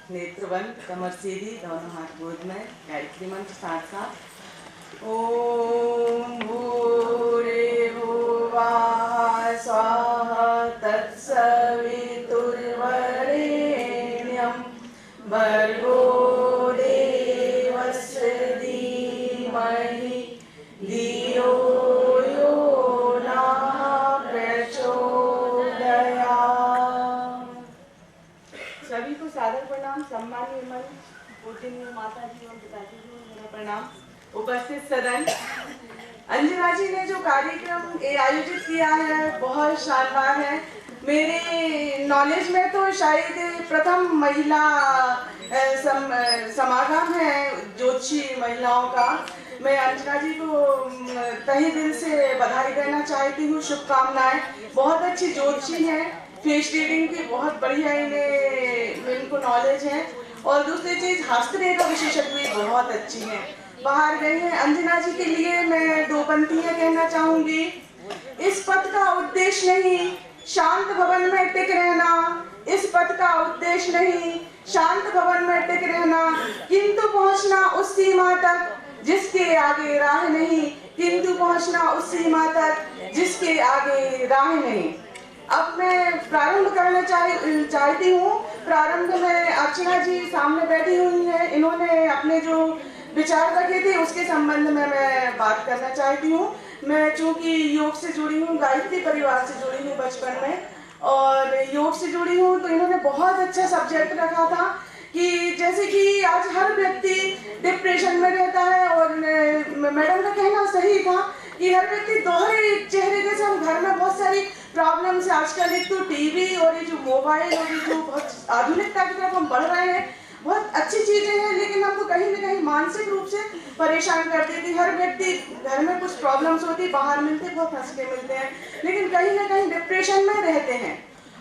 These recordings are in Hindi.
नेत्रबंद, कमर सीधी, दोनों हाथ गोद में, गायत्री मंत्र साथ साथ। ओम भूर्भुवः स्वाहा तत्सवितुर्वरेण्यं भर्गो देवस्य धीमहि धियो यो नः प्रचोदयात्। सभी को सादर प्रणाम। सम्मानीय मंच, पूजनीय माता जी और पिताजी को मेरा प्रणाम। उपस्थित सदन, अंजना जी ने जो कार्यक्रम आयोजित किया है बहुत शानदार है। मेरे नॉलेज में तो शायद प्रथम महिला समागम है ज्योतिषी महिलाओं का। मैं अंजना जी को तहे दिल से बधाई देना चाहती हूँ, शुभकामनाएं। बहुत अच्छी ज्योतिषी हैं, फेस रीडिंग की बहुत बढ़िया इनको नॉलेज है। और दूसरी चीज हस्तरेखा विशेषज्ञ भी बहुत अच्छी हैं, बाहर गई हैं। अंजना जी के लिए मैं दो पंक्तियां कहना चाहूंगी। इस पथ का उद्देश्य नहीं शांत भवन में टिक रहना, इस पथ का उद्देश्य नहीं शांत भवन में टिक रहना, किंतु पहुंचना उस सीमा तक जिसके आगे राह नहीं, किंतु पहुंचना उस सीमा तक जिसके आगे राह नहीं। अब मैं प्रारंभ करना चाहती हूँ। प्रारंभ में अर्चना जी सामने बैठी हुई हैं, इन्होंने अपने जो विचार रखे थे उसके संबंध में मैं बात करना चाहती हूँ। मैं चूंकि योग से जुड़ी हूँ, गायत्री परिवार से जुड़ी हूँ बचपन में, और योग से जुड़ी हूँ, तो इन्होंने बहुत अच्छा सब्जेक्ट रखा था कि जैसे कि आज हर व्यक्ति डिप्रेशन में रहता है, और मैडम का कहना सही था कि हर व्यक्ति दोहरे चेहरे जैसे हम घर में बहुत सारी प्रॉब्लम्स आजकल, एक तो टीवी और ये जो मोबाइल और ये जो बहुत आधुनिकता की तरफ हम बढ़ रहे हैं, बहुत अच्छी चीजें हैं, लेकिन हमको कहीं ना कहीं मानसिक रूप से परेशान कर देती। हर व्यक्ति घर में कुछ प्रॉब्लम्स होती, बाहर मिलते बहुत हंस के मिलते हैं, लेकिन कहीं ना कहीं डिप्रेशन में रहते हैं।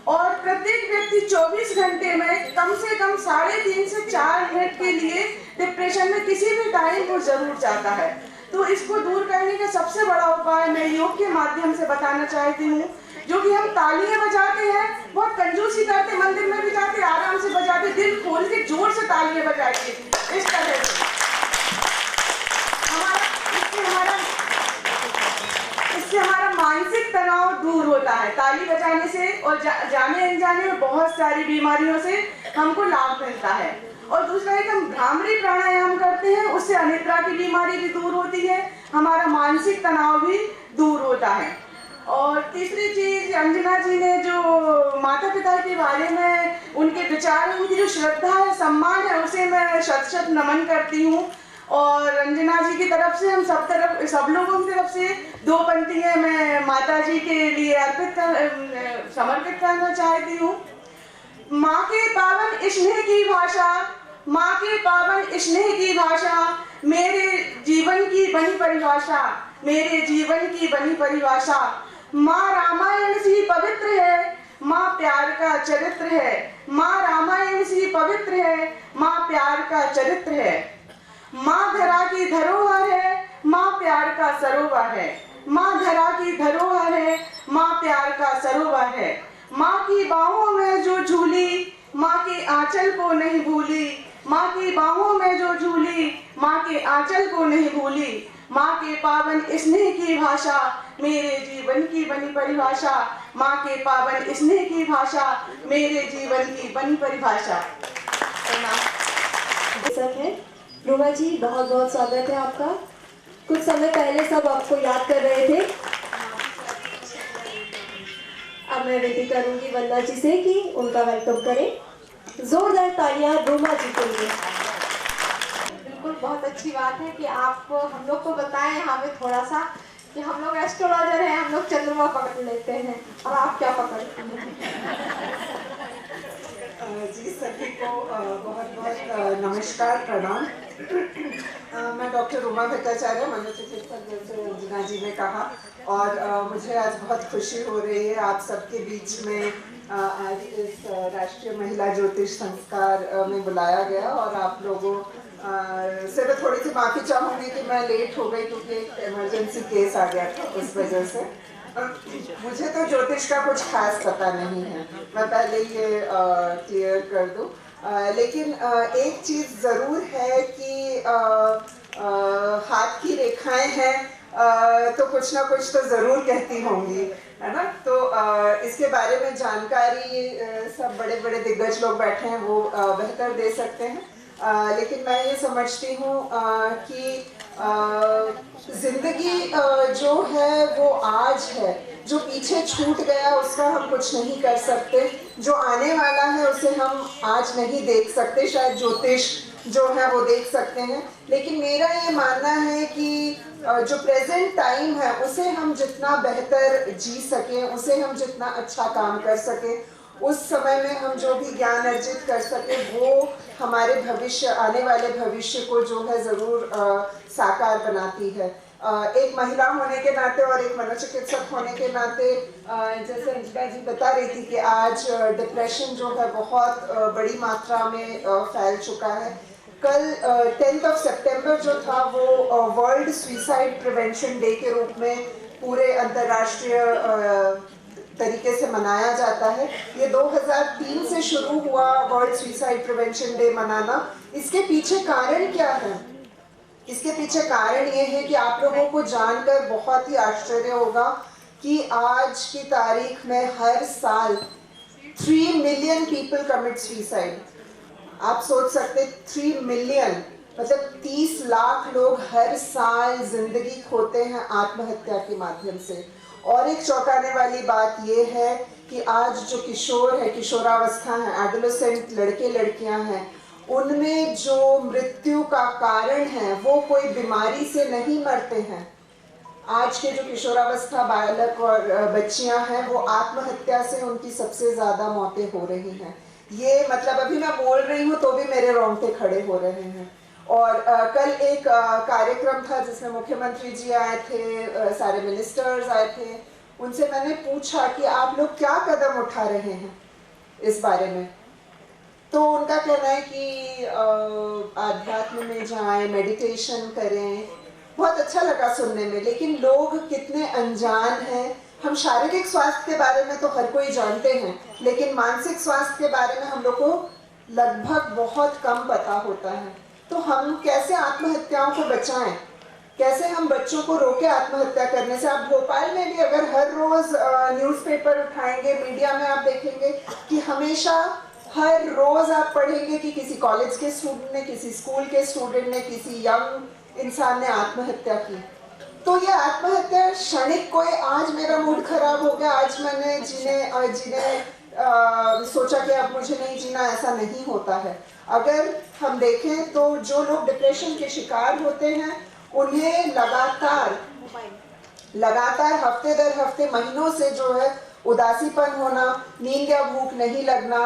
और प्रत्येक व्यक्ति 24 घंटे में कम से कम 3.5 से 4 मिनट के लिए डिप्रेशन में किसी भी टाइम वो जरूर जाता है। तो इसको दूर करने का सबसे बड़ा उपाय मैं योग के माध्यम से बताना चाहती हूँ। जो कि हम तालियां बजाते हैं, बहुत कंजूसी करते, मंदिर में भी जाते आराम से बजाते, दिल खोल के जोर से तालियां बजाइए इस तरह से। इससे हमारा मानसिक तनाव दूर होता है ताली बजाने से, और जाने अनजाने में बहुत सारी बीमारियों से हमको लाभ मिलता है। और दूसरा एक हम भ्रामरी प्राणायाम करते हैं, उससे अनिद्रा की बीमारी भी दूर होती है, हमारा मानसिक तनाव भी दूर होता है। और तीसरी चीज, अंजना जी ने जो माता पिता के बारे में उनके विचार, उनकी जो श्रद्धा है, सम्मान है, उसे मैं शत नमन करती हूँ। और अंजना जी की तरफ से हम सब लोगों की तरफ से दो पंक्तियां मैं माता जी के लिए समर्पित करना चाहती हूँ। माँ के पावन स्नेह की भाषा, माँ के पावन स्नेह की भाषा, मेरे जीवन की बनी परिभाषा, मेरे जीवन की बनी परिभाषा। माँ रामायण सी पवित्र है, माँ प्यार का चरित्र है, माँ रामायण सी पवित्र है, माँ प्यार का चरित्र है। माँ धरा की धरोहर है, माँ प्यार का सरोवर है, माँ धरा की धरोहर है, माँ प्यार का सरोवर है। माँ की बाहों में जो झूली, माँ के आंचल को नहीं भूली, माँ की बाहों में जो झूली, माँ के आंचल को नहीं भूली। माँ के पावन स्नेह की भाषा, मेरे जीवन की बनी परिभाषा, माँ के पावन स्नेह की भाषा, मेरे जीवन की बनी परिभाषा। सब है रूमा जी, बहुत बहुत स्वागत है आपका। कुछ समय पहले सब आपको याद कर रहे थे। अब मैं विनती करूंगी वंदना जी से कि उनका वेलकम करें। जोरदार तालियां रूमा जी के लिए। बिल्कुल, बहुत अच्छी बात है कि आप हम लोग को बताएं यहाँ पे थोड़ा सा कि हम लोग एस्ट्रोलॉजर हैं, हम लोग चंद्रमा पकड़ लेते हैं, और आप क्या पकड़ते हैं? जी, सभी को बहुत बहुत नमस्कार, प्रणाम। मैं डॉक्टर रूमा भट्टाचार्य, मनोचिकित्सक, जैसे अंजना जी ने कहा, और मुझे आज बहुत खुशी हो रही है आप सबके बीच में आज इस राष्ट्रीय महिला ज्योतिष संस्कार में बुलाया गया। और आप लोगों से मैं थोड़ी सी माफ़ी चाहूँगी कि मैं लेट हो गई, क्योंकि एक इमरजेंसी केस आ गया था, उस वजह से। मुझे तो ज्योतिष का कुछ खास पता नहीं है, मैं पहले ये क्लियर कर दूं। लेकिन एक चीज़ ज़रूर है कि हाथ की रेखाएं हैं तो कुछ ना कुछ तो ज़रूर कहती होंगी, है ना। तो इसके बारे में जानकारी सब बड़े बड़े दिग्गज लोग बैठे हैं वो बेहतर दे सकते हैं, लेकिन मैं ये समझती हूँ कि ज़िंदगी जो है वो आज है, जो पीछे छूट गया उसका हम कुछ नहीं कर सकते, जो आने वाला है उसे हम आज नहीं देख सकते, शायद ज्योतिष जो है वो देख सकते हैं, लेकिन मेरा ये मानना है कि जो प्रेजेंट टाइम है उसे हम जितना बेहतर जी सकें, उसे हम जितना अच्छा काम कर सकें, उस समय में हम जो भी ज्ञान अर्जित कर सकें वो हमारे भविष्य, आने वाले भविष्य को जो है ज़रूर साकार बनाती है। एक महिला होने के नाते और एक मनोचिकित्सक होने के नाते, जैसे अंजिका जी बता रही थी कि आज डिप्रेशन जो है बहुत बड़ी मात्रा में फैल चुका है। कल 10 सितंबर जो था वो वर्ल्ड सुसाइड प्रिवेंशन डे के रूप में पूरे अंतर्राष्ट्रीय तरीके से मनाया जाता है। ये 2003 से शुरू हुआ वर्ल्ड सुसाइड प्रिवेंशन डे मनाना। इसके पीछे कारण क्या है? इसके पीछे कारण ये है कि आप लोगों को जानकर बहुत ही आश्चर्य होगा कि आज की तारीख में हर साल 3 मिलियन पीपल कमिट सुसाइड। आप सोच सकते 3 मिलियन मतलब 30 लाख लोग हर साल जिंदगी खोते हैं आत्महत्या के माध्यम से। और एक चौंकाने वाली बात ये है कि आज जो किशोर है, किशोरावस्था है, एडोलेसेंट लड़के लड़कियां हैं, उनमें जो मृत्यु का कारण है वो कोई बीमारी से नहीं मरते हैं। आज के जो किशोरावस्था बालक और बच्चियां हैं वो आत्महत्या से उनकी सबसे ज़्यादा मौतें हो रही हैं। ये मतलब अभी मैं बोल रही हूँ तो भी मेरे रोंगटे खड़े हो रहे हैं। और कल एक कार्यक्रम था जिसमें मुख्यमंत्री जी आए थे, सारे मिनिस्टर्स आए थे। उनसे मैंने पूछा कि आप लोग क्या कदम उठा रहे हैं इस बारे में। तो उनका कहना है कि आध्यात्म में जाएं, मेडिटेशन करें। बहुत अच्छा लगा सुनने में, लेकिन लोग कितने अनजान हैं। हम शारीरिक स्वास्थ्य के बारे में तो हर कोई जानते हैं, लेकिन मानसिक स्वास्थ्य के बारे में हम लोग को लगभग बहुत कम पता होता है। तो हम कैसे आत्महत्याओं को बचाएं, कैसे हम बच्चों को रोके आत्महत्या करने से। आप भोपाल में भी अगर हर रोज न्यूज़पेपर उठाएंगे, मीडिया में आप देखेंगे कि हमेशा हर रोज आप पढ़ेंगे कि किसी कॉलेज के स्टूडेंट ने, किसी स्कूल के स्टूडेंट ने, किसी यंग इंसान ने आत्महत्या की। तो ये आत्महत्या क्षणिक, कोई आज मेरा मूड खराब हो गया, आज मैंने सोचा कि अब मुझे नहीं जीना, ऐसा नहीं होता है। अगर हम देखें तो जो लोग डिप्रेशन के शिकार होते हैं उन्हें लगातार हफ्ते दर हफ्ते, महीनों से जो है उदासीपन होना, नींद या भूख नहीं लगना,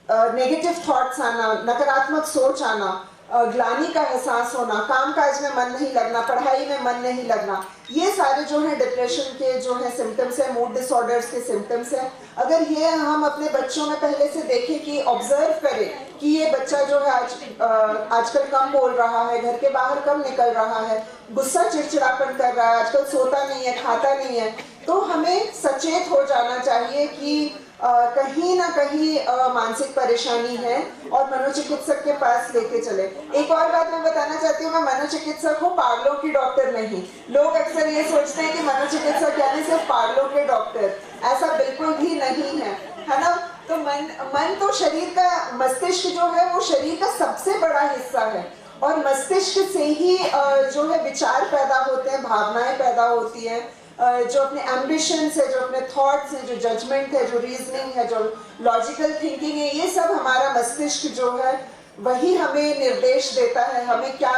नेगेटिव थॉट्स आना, नकारात्मक सोच आना, ग्लानि का एहसास होना, काम काज में मन नहीं लगना, पढ़ाई में मन नहीं लगना, ये सारे जो है डिप्रेशन के जो है सिम्टम्स है, मूड डिसऑर्डर्स के सिम्टम्स है। अगर ये हम अपने बच्चों में पहले से देखें कि ऑब्जर्व करें कि ये बच्चा जो है आजकल कम बोल रहा है, घर के बाहर कम निकल रहा है, गुस्सा चिड़चिड़ापन कर रहा है, आजकल सोता नहीं है, खाता नहीं है, तो हमें सचेत हो जाना चाहिए कि कहीं ना कहीं मानसिक परेशानी है और मनोचिकित्सक के पास लेके चले। एक और बात मैं बताना चाहती हूँ, मैं मनोचिकित्सक हूँ, पागलों की डॉक्टर नहीं। लोग अक्सर ये सोचते हैं कि मनोचिकित्सक यानी सिर्फ पागलों के डॉक्टर, ऐसा बिल्कुल भी नहीं है ना। तो मन तो शरीर का, मस्तिष्क जो है वो शरीर का सबसे बड़ा हिस्सा है और मस्तिष्क से ही जो है विचार पैदा होते हैं, भावनाएं पैदा होती हैं, जो अपने एम्बिशंस है, जो अपने थॉट्स हैं, जो जजमेंट है, जो रीजनिंग है, जो लॉजिकल थिंकिंग है, ये सब हमारा मस्तिष्क जो है वही हमें निर्देश देता है। हमें क्या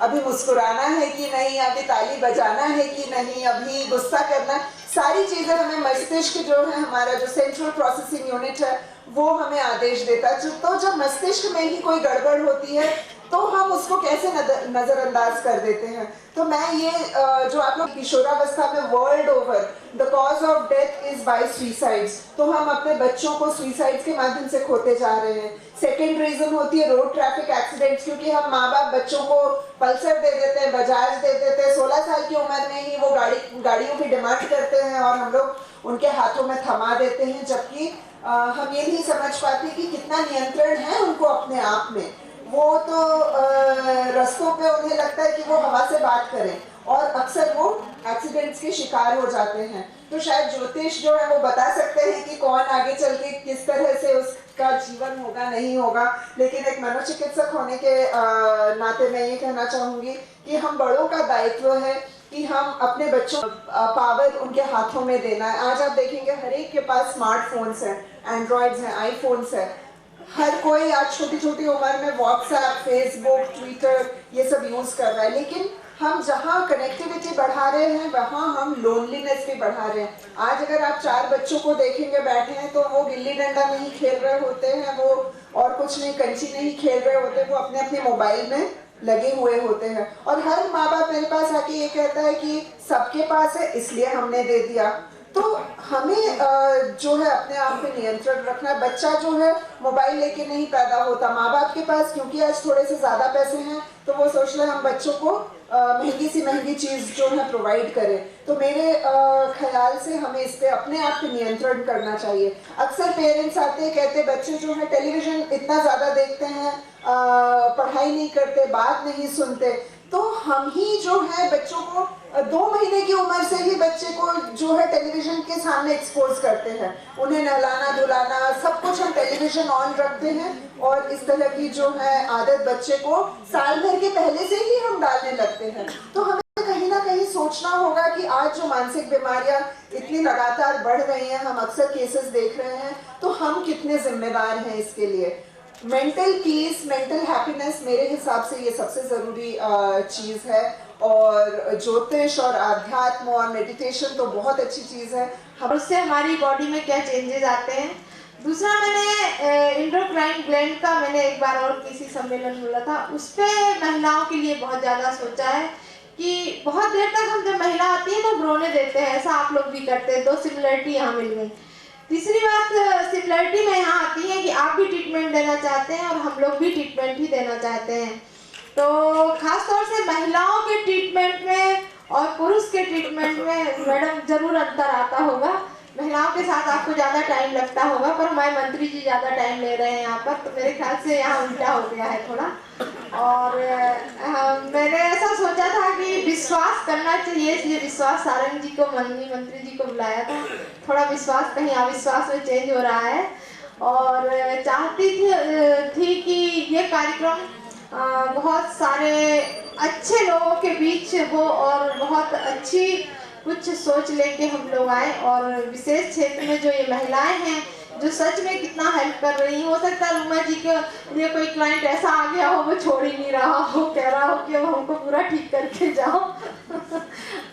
अभी मुस्कुराना है कि नहीं, अभी ताली बजाना है कि नहीं, अभी गुस्सा करना, सारी चीज़ें हमें मस्तिष्क जो है, हमारा जो सेंट्रल प्रोसेसिंग यूनिट है, वो हमें आदेश देता है। तो जब मस्तिष्क में ही कोई गड़बड़ होती है तो हम उसको कैसे नजरअंदाज कर देते हैं। तो मैं ये जो आप लोग किशोरावस्था में world over the cause of death is by suicides, तो हम अपने बच्चों को सुसाइड्स के माध्यम से खोते जा रहे हैं। सेकेंड रीजन होती है रोड ट्रैफिक एक्सीडेंट्स, क्योंकि हम माँ बाप बच्चों को पल्सर दे देते हैं, बजाज दे देते हैं, 16 साल की उम्र में ही वो गाड़ियों की डिमांड करते हैं और हम लोग उनके हाथों में थमा देते हैं, जबकि हम ये नहीं समझ पाते कि कितना नियंत्रण है उनको अपने आप में। वो तो रास्तों पे उन्हें लगता है कि वो हवा से बात करें और अक्सर वो एक्सीडेंट्स के शिकार हो जाते हैं। तो शायद ज्योतिष जो है वो बता सकते हैं कि कौन आगे चल के किस तरह से उसका जीवन होगा नहीं होगा, लेकिन एक मनोचिकित्सक होने के नाते मैं ये कहना चाहूँगी कि हम बड़ों का दायित्व है कि हम अपने बच्चों पावर उनके हाथों में देना है। आज आप देखेंगे हर एक के पास स्मार्टफोन्स हैं, एंड्रॉयड्स हैं, आईफोन्स हैं। हर कोई आज छोटी छोटी उम्र में व्हाट्सएप, फेसबुक, ट्विटर ये सब यूज़ कर रहा है, लेकिन हम जहाँ कनेक्टिविटी बढ़ा रहे हैं वहाँ हम लोनलीनेस भी बढ़ा रहे हैं। आज अगर आप 4 बच्चों को देखेंगे बैठे हैं तो वो गिल्ली डंडा नहीं खेल रहे होते हैं, वो और कुछ नहीं, कंची नहीं खेल रहे होते, वो अपने अपने मोबाइल में लगे हुए होते हैं। और हर माँ बाप मेरे पास आके ये कहता है कि सबके पास है इसलिए हमने दे दिया। तो हमें जो है अपने आप पे नियंत्रण रखना। बच्चा जो है मोबाइल लेके नहीं पैदा होता, माँ बाप के पास क्योंकि आज थोड़े से ज़्यादा पैसे हैं तो वो सोच रहे हैं हम बच्चों को महंगी सी महंगी चीज़ जो है प्रोवाइड करें। तो मेरे ख्याल से हमें इस पे अपने आप पे नियंत्रण करना चाहिए। अक्सर पेरेंट्स आते हैं, कहते बच्चे जो है टेलीविज़न इतना ज़्यादा देखते हैं, पढ़ाई नहीं करते, बात नहीं सुनते। तो हम ही जो है बच्चों को 2 महीने की उम्र से ही बच्चे को जो है टेलीविज़न के सामने एक्सपोज करते हैं। उन्हें नहलाना धुलाना सब कुछ हम टेलीविज़न ऑन रखते हैं और इस तरह की जो है आदत बच्चे को साल भर के पहले से ही हम डालने लगते हैं। तो हमें कहीं ना कहीं सोचना होगा कि आज जो मानसिक बीमारियां इतनी लगातार बढ़ रही हैं, हम अक्सर केसेस देख रहे हैं, तो हम कितने जिम्मेदार हैं इसके लिए। मेंटल पीस, मेंटल हैप्पीनेस मेरे हिसाब से ये सबसे ज़रूरी चीज़ है। और ज्योतिष और आध्यात्म और मेडिटेशन तो बहुत अच्छी चीज़ है। और उससे हमारी बॉडी में क्या चेंजेस आते हैं। दूसरा, मैंने इंडोक्राइन ग्लैंड का मैंने एक बार और किसी सम्मेलन में बोला था, उस पर महिलाओं के लिए बहुत ज़्यादा सोचा है कि बहुत देर तक हम जब महिला आती है तो रोने देते हैं, ऐसा आप लोग भी करते हैं। 2 सिमिलरिटी यहाँ मिल गई। तीसरी बात सिमिलरिटी में यहाँ आती है कि आप भी ट्रीटमेंट देना चाहते हैं और हम लोग भी ट्रीटमेंट ही देना चाहते हैं। तो खास तौर से महिलाओं के ट्रीटमेंट में और पुरुष के ट्रीटमेंट में मैडम जरूर अंतर आता होगा। महिलाओं के साथ आपको ज़्यादा टाइम लगता होगा, पर हमारे मंत्री जी ज़्यादा टाइम ले रहे हैं यहाँ पर, तो मेरे ख्याल से यहाँ उल्टा हो गया है थोड़ा। और मैंने ऐसा सोचा था कि विश्वास करना चाहिए, इसलिए विश्वास सारंग जी को, मंत्री जी को बुलाया था। थोड़ा विश्वास कहीं अविश्वास में चेंज हो रहा है और चाहती थी कि ये कार्यक्रम बहुत सारे अच्छे लोगों के बीच हो और बहुत अच्छी कुछ सोच लेके हम लोग आए। और विशेष क्षेत्र में जो ये महिलाएं हैं जो सच में कितना हेल्प कर रही हैं। हो सकता है रूमा जी के लिए कोई क्लाइंट ऐसा आ गया हो वो छोड़ ही नहीं रहा हो, कह रहा हो कि वो हमको पूरा ठीक करके जाओ।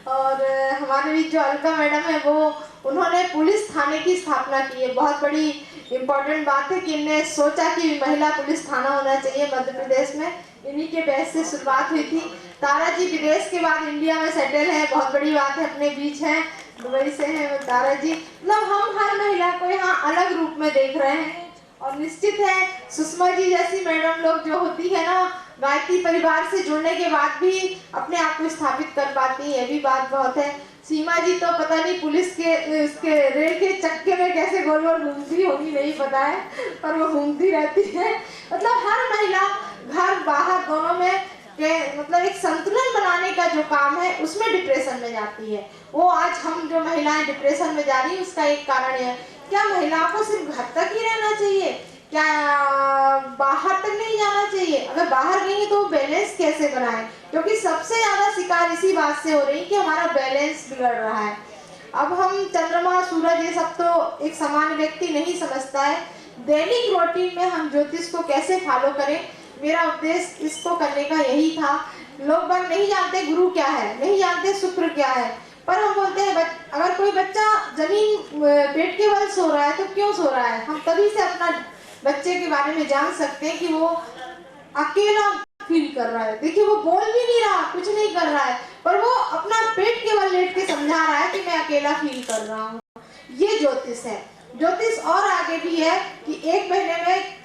और हमारे बीच जो अलका मैडम है वो, उन्होंने पुलिस थाने की स्थापना की है। बहुत बड़ी इम्पोर्टेंट बात है कि इन्हें सोचा कि महिला पुलिस थाना होना चाहिए मध्य प्रदेश में। इन्हीं के बेस से शुरुआत हुई थी। तारा जी विदेश के बाद इंडिया में सेटल है, बहुत बड़ी बात है, अपने बीच हैं, दुबई से हैं तारा जी। मतलब हम हर महिला को यहाँ अलग रूप में देख रहे हैं। और निश्चित है सुषमा जी जैसी मैडम लोग जो होती है ना, गायत्री परिवार से जुड़ने के बाद भी अपने आप को स्थापित कर पाती है, ये भी बात बहुत है। सीमा जी तो पता नहीं पुलिस के उसके रेल के चक्के में कैसे गोल गोल घूमती होगी, नहीं पता है, पर वो घूमती रहती है। मतलब हर महिला घर बाहर दोनों में मतलब एक संतुलन बनाने का जो काम है उसमें डिप्रेशन में जाती है। वो आज हम जो महिलाएं डिप्रेशन में जा रही है उसका एक कारण है। क्या महिलाओं को सिर्फ घर तक ही रहना चाहिए? क्या बाहर तक नहीं जाना चाहिए? अगर बाहर गई तो बैलेंस कैसे बनाए? क्योंकि सबसे ज्यादा शिकार इसी बात से हो रही है कि हमारा बैलेंस बिगड़ रहा है। अब हम चंद्रमा सूरज ये सब तो एक सामान्य व्यक्ति नहीं समझता है। दैनिक रूटीन में हम ज्योतिष को कैसे फॉलो करें, मेरा उद्देश्य इसको करने का यही था। लोग बाग नहीं जानते गुरु क्या है, नहीं जानते शुक्र क्या है, पर हम बोलते हैं अगर कोई बच्चा जमीन पेट के बल सो रहा है तो क्यों सो रहा है। हम तभी से अपना बच्चे के बारे में जान सकते हैं कि वो अकेला फील कर रहा है। देखिए वो बोल भी नहीं रहा, कुछ नहीं कर रहा है, पर वो अपना पेट के बल लेट के समझा रहा है कि मैं अकेला फील कर रहा हूँ। ये ज्योतिष है। ज्योतिष और आगे भी है कि एक महीने में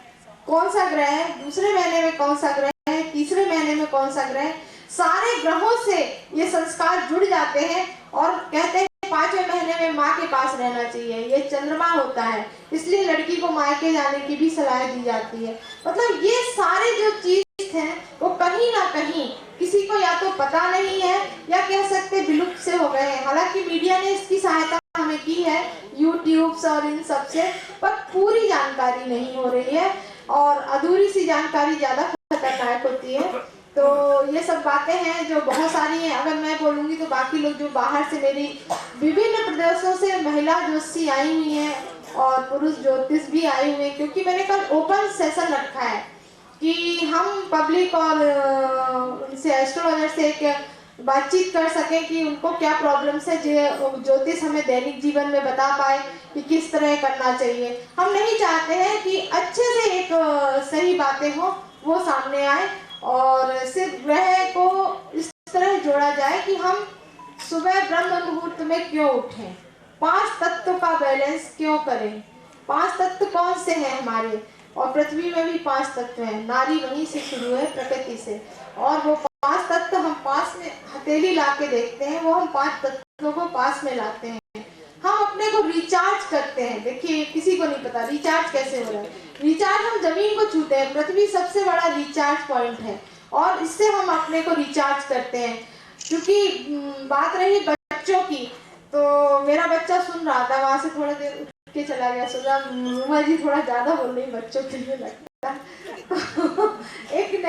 कौन सा ग्रह है, दूसरे महीने में कौन सा ग्रह है, तीसरे महीने में कौन सा ग्रह है। सारे ग्रहों से ये संस्कार जुड़ जाते हैं और कहते हैं 5वें महीने में माँ के पास रहना चाहिए, ये चंद्रमा होता है, इसलिए लड़की को मायके जाने की भी सलाह दी जाती है। मतलब ये सारे जो चीज हैं वो कहीं ना कहीं किसी को या तो पता नहीं है या कह सकते विलुप्त से हो गए हैं। हालांकि मीडिया ने इसकी सहायता हमें की है, यूट्यूब और इन सब से, पर पूरी जानकारी नहीं हो रही है और अधूरी सी जानकारी ज्यादा खतरनाक होती है। तो ये सब बातें हैं जो बहुत सारी हैं, अगर मैं बोलूँगी तो बाकी लोग जो बाहर से मेरी विभिन्न प्रदेशों से महिला ज्योतिषी आई हुई हैं और पुरुष ज्योतिष भी आए हुए हैं, क्योंकि मैंने कल ओपन सेशन रखा है कि हम पब्लिक और उनसे एस्ट्रोलॉजर से एक बातचीत कर सकें कि उनको क्या प्रॉब्लम्स है, ज्योतिष हमें दैनिक जीवन में बता पाए कि किस तरह करना चाहिए। हम नहीं चाहते हैं कि अच्छे से एक सही बातें हो वो सामने आए और सिर्फ ग्रह को इस तरह जोड़ा जाए कि हम सुबह ब्रह्म मुहूर्त में क्यों उठें, 5 तत्व का बैलेंस क्यों करें। 5 तत्व कौन से हैं हमारे, और पृथ्वी में भी 5 तत्व हैं, नारी वहीं से शुरू है प्रकृति से, और वो 5 तत्व हम पास में हथेली ला के देखते हैं, वो हम 5 तत्वों को पास में लाते हैं, हम अपने को रिचार्ज करते हैं। देखिए किसी को नहीं पता रिचार्ज कैसे हो रहा है। रिचार्ज हम जमीन को छूते हैं, पृथ्वी सबसे बड़ा रिचार्ज पॉइंट है और इससे हम अपने को रिचार्ज करते हैं। क्योंकि बात रही बच्चों की, तो मेरा बच्चा सुन रहा था, वहां से थोड़ा देर उठ के चला गया, सोचा उमा जी थोड़ा ज्यादा बोल रही बच्चों के लिए लगता है। एक